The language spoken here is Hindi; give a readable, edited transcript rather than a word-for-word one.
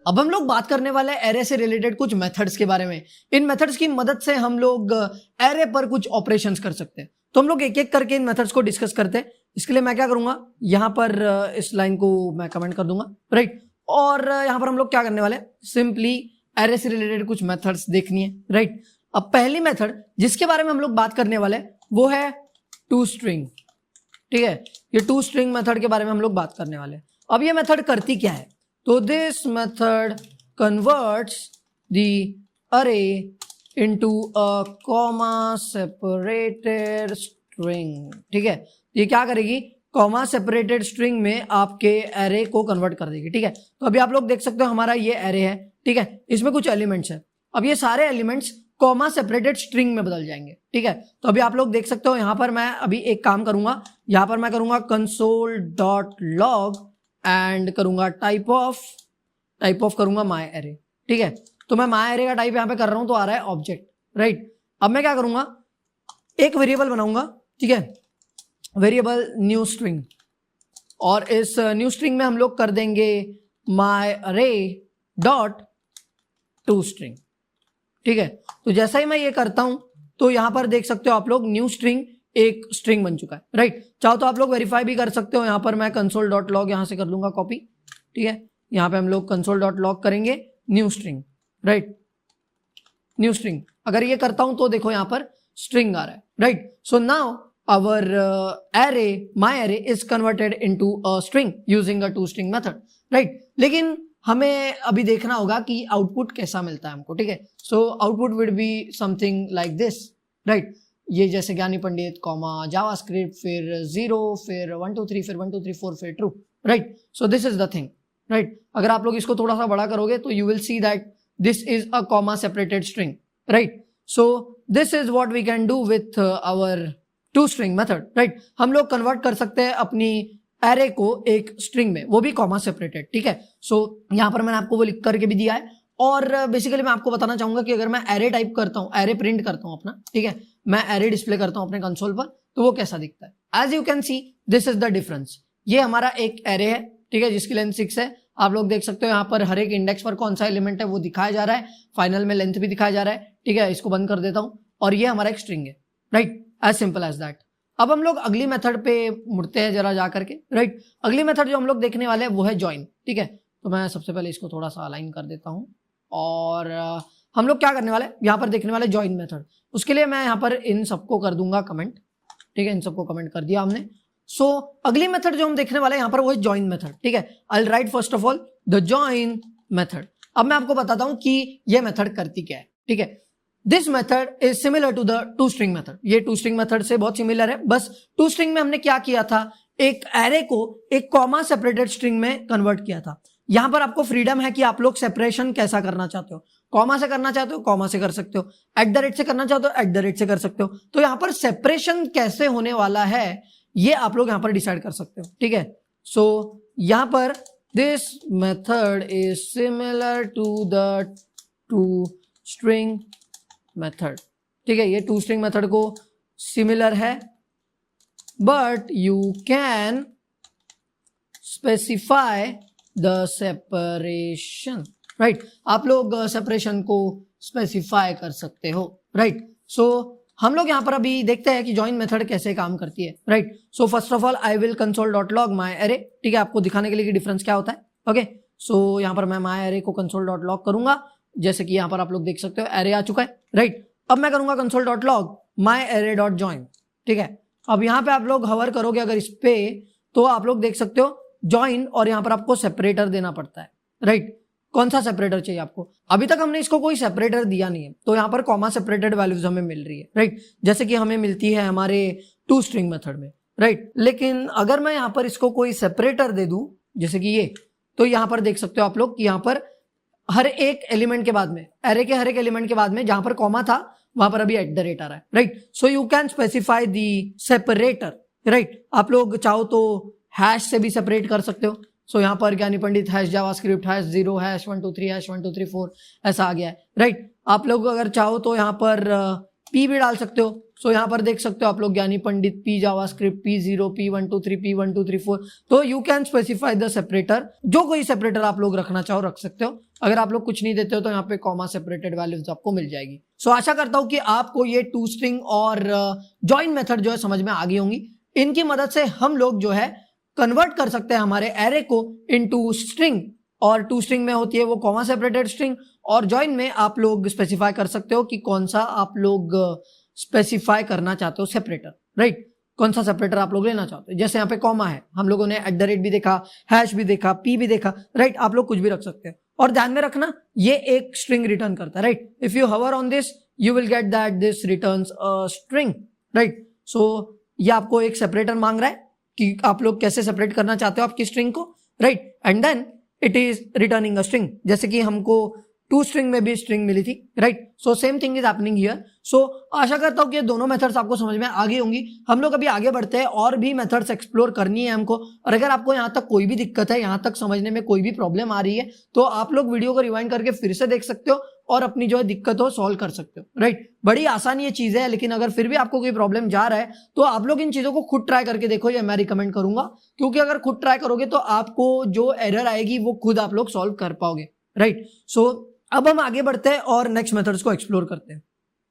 अब हम लोग बात करने वाले हैं एरे से रिलेटेड कुछ मेथड्स के बारे में। इन मेथड्स की मदद से हम लोग एरे पर कुछ ऑपरेशंस कर सकते हैं। तो हम लोग एक एक करके इन मेथड्स को डिस्कस करते हैं। इसके लिए मैं क्या करूंगा, यहाँ पर इस लाइन को मैं कमेंट कर दूंगा, राइट। और यहाँ पर हम लोग क्या करने वाले हैं, सिंपली एरे से रिलेटेड कुछ मेथड्स देखनी है, राइट। अब पहली मेथड जिसके बारे में हम लोग बात करने वाले हैं वो है टू स्ट्रिंग, ठीक है। ये टू स्ट्रिंग मेथड के बारे में हम लोग बात करने वाले हैं। अब ये मेथड करती क्या है, तो दिस मेथड कन्वर्ट्स द अरे into a comma separated string, ठीक है। ये क्या करेगी, कॉमा सेपरेटेड स्ट्रिंग में आपके एरे को कन्वर्ट कर देगी, ठीक है। तो अभी आप लोग देख सकते हो हमारा ये एरे है, ठीक है। इसमें कुछ एलिमेंट्स है। अब ये सारे एलिमेंट्स कॉमा सेपरेटेड स्ट्रिंग में बदल जाएंगे, ठीक है। तो अभी आप लोग देख सकते हो यहाँ पर मैं अभी एक काम करूंगा, यहाँ पर मैं करूंगा console.log एंड करूंगा टाइप ऑफ करूंगा माई एरे, ठीक है। तो मैं माई एरे का टाइप यहाँ पे कर रहा हूं तो आ रहा है ऑब्जेक्ट, राइट। अब मैं क्या करूंगा, एक वेरिएबल बनाऊंगा, ठीक है, वेरिएबल न्यू स्ट्रिंग, और इस न्यू स्ट्रिंग में हम लोग कर देंगे माई अरे डॉट टू स्ट्रिंग, ठीक है। तो जैसा ही मैं ये करता हूं तो यहां पर देख सकते हो आप लोग न्यू स्ट्रिंग एक स्ट्रिंग बन चुका है, राइट। चाहो तो आप लोग वेरीफाई भी कर सकते हो। यहां पर मैं console.log यहां से कर लूंगा कॉपी, ठीक है। यहां पे हम लोग console.log करेंगे new string, right, new string. अगर ये करता हूं तो देखो यहां पर स्ट्रिंग आ रहा है, right. So now our array my array is converted into a string using a to string method, right. लेकिन हमें अभी देखना होगा कि आउटपुट कैसा मिलता है हमको, ठीक है। So output would be something like this, right. ये जैसे ज्ञानी पंडित कॉमा जावास्क्रिप्ट फिर 0 फिर 1 2 3 फिर 1 2 3 4 फिर true, right. So this is the thing, right. अगर आप लोग इसको थोड़ा सा बड़ा करोगे तो you will see that this is a comma separated string, right. So this is what we can do with our to string method, right. हम लोग कन्वर्ट कर सकते हैं अपनी एरे को एक स्ट्रिंग में, वो भी कॉमा सेपरेटेड, ठीक है। सो यहां पर मैंने आपको वो लिख करके भी दिया है। और बेसिकली मैं आपको बताना चाहूंगा कि अगर मैं एरे टाइप करता हूं, एरे प्रिंट करता हूं अपना, ठीक है, मैं एरे डिस्प्ले करता हूं अपने कंसोल पर, तो वो कैसा दिखता है। As you can see this is the difference. ये हमारा एक एरे है, ठीक है, जिसकी लेंथ 6 है। आप लोग देख सकते हो यहाँ पर हर एक इंडेक्स पर कौन सा एलिमेंट है वो दिखाया जा रहा है, फाइनल में लेंथ भी दिखाया जा रहा है, ठीक है। इसको बंद कर देता हूं और ये हमारा एक स्ट्रिंग है, right, as simple as that. अब हम लोग अगली मेथड पे मुड़ते हैं जरा जा करके, राइट। अगली मेथड जो हम लोग देखने वाले हैं वो है ज्वाइन, ठीक है। तो मैं सबसे पहले इसको थोड़ा सा अलाइन कर देता हूं और हम लोग क्या करने वाले, यहाँ पर देखने वाले ज्वाइन मेथड। उसके लिए मैं यहाँ पर इन सबको कर दूंगा कमेंट, ठीक है, इन सबको कमेंट कर दिया हमने। सो अगली मेथड जो हम देखने वाले हैं यहाँ पर वो है ज्वाइन मेथड, ठीक है। I will write first of all the join method. अब मैं आपको बताता हूं कि ये मेथड करती क्या है, ठीक है। This method is similar to the to string method. ये टू स्ट्रिंग मेथड से बहुत सिमिलर है, बस टू स्ट्रिंग में हमने क्या किया था, एक एरे को एक कॉमा सेपरेटेड स्ट्रिंग में कन्वर्ट किया था। यहां पर आपको फ्रीडम है कि आप लोग सेपरेशन कैसा करना चाहते हो। कॉमा से करना चाहते हो कॉमा से कर सकते हो, @ से करना चाहते हो @ से कर सकते हो। तो यहां पर सेपरेशन कैसे होने वाला है ये आप लोग यहां पर डिसाइड कर सकते हो, ठीक है। सो यहां पर this method is similar to the to string method, ठीक है। ये टू स्ट्रिंग मेथड को सिमिलर है, but you can specify the separation, right. आप लोग सेपरेशन को स्पेसिफाई कर सकते हो, राइट। सो हम लोग यहां पर अभी देखते हैं कि ज्वाइन मेथड कैसे काम करती है, right. So first of all I will console.log my array, ठीक है, आपको दिखाने के लिए कि डिफरेंस क्या होता है, ओके। सो यहां पर मैं माई एरे को console.log करूंगा, जैसे कि यहां पर आप लोग देख सकते हो एरे आ चुका है, राइट। अब मैं करूंगा console.log माई एरे डॉट ज्वाइन, ठीक है। अब यहां पे आप लोग हवर करोगे अगर इस पे तो आप लोग देख सकते हो ज्वाइन, और यहां पर आपको सेपरेटर देना पड़ता है, राइट। कौन सा सेपरेटर चाहिए आपको, अभी तक हमने इसको कोई सेपरेटर दिया नहीं है, तो यहां पर कॉमा सेपरेटेड वैल्यूज हमें मिल रही है, राइट, जैसे कि हमें मिलती है हमारे टू स्ट्रिंग मेथड में, राइट। लेकिन अगर मैं यहां पर इसको कोई सेपरेटर दे दूं जैसे कि ये, तो यहां पर देख सकते हो आप लोग कि यहां पर हर एक एलिमेंट के बाद में, एरे के हर एक एलिमेंट के बाद में जहां पर कॉमा था वहां पर अभी @ आ रहा है, right. So you can specify the separator, right. आप लोग चाहो तो हैश से भी सेपरेट कर सकते हो। सो यहाँ पर Gyani Pandit hash JavaScript hash 0 hash 1 2 3 hash 1 2 3 4 ऐसा आ गया है, राइट। आप लोग अगर चाहो तो यहाँ पर पी भी डाल सकते हो, सो यहाँ पर देख सकते हो आप लोग ज्ञानी पंडित, P JavaScript, P0, P123, P1234। तो you can specify the separator, जो कोई सेपरेटर आप लोग रखना चाहो रख सकते हो। अगर आप लोग कुछ नहीं देते हो तो यहाँ पे कॉमा सेपरेटेड वैल्यूज आपको मिल जाएगी। सो आशा करता हूँ कि आपको ये टू स्ट्रिंग और जॉइन मेथड जो है समझ में आ गई होंगी। इनकी मदद से हम लोग जो है कन्वर्ट कर सकते हैं हमारे एरे को इनटू स्ट्रिंग, और टू स्ट्रिंग में होती है वो कॉमा सेपरेटेड स्ट्रिंग, और जॉइन में आप लोग स्पेसिफाई कर सकते हो कि कौन सा आप लोग स्पेसिफाई करना चाहते हो सेपरेटर, राइट, कौन सा सेपरेटर आप लोग लेना चाहते हो। जैसे यहाँ पे कॉमा है, हम लोगों ने @ भी देखा, हैश भी देखा, पी भी देखा, राइट, आप लोग कुछ भी रख सकते हैं। और ध्यान में रखना ये एक स्ट्रिंग रिटर्न करता है, right. If you hover on this you will get that this returns a string, right. So ये आपको एक सेपरेटर मांग रहा है कि आप लोग कैसे सेपरेट करना चाहते हो आपकी स्ट्रिंग को, right, and then it is returning a string, जैसे कि हमको टू स्ट्रिंग में भी स्ट्रिंग मिली थी, right. So same thing is happening here. So आशा करता हूं कि ये दोनों मेथड्स आपको समझ में आ गई होंगी। हम लोग अभी आगे बढ़ते हैं, और भी मेथड्स एक्सप्लोर करनी है हमको। और अगर आपको यहाँ तक कोई भी दिक्कत है, यहाँ तक समझने में कोई भी प्रॉब्लम आ रही है, तो आप लोग वीडियो को रिवाइंड करके फिर से देख सकते हो और अपनी जो है दिक्कत हो सॉल्व कर सकते हो, राइट। बड़ी आसान ये चीज है, लेकिन अगर फिर भी आपको कोई प्रॉब्लम जा रहा है तो आप लोग इन चीजों को खुद ट्राई करके देखो, ये मैं रिकमेंड करूंगा। क्योंकि अगर खुद ट्राई करोगे तो आपको जो एरर आएगी वो खुद आप लोग सॉल्व कर पाओगे, राइट। सो अब हम आगे बढ़ते हैं और नेक्स्ट मेथड्स को एक्सप्लोर करते हैं।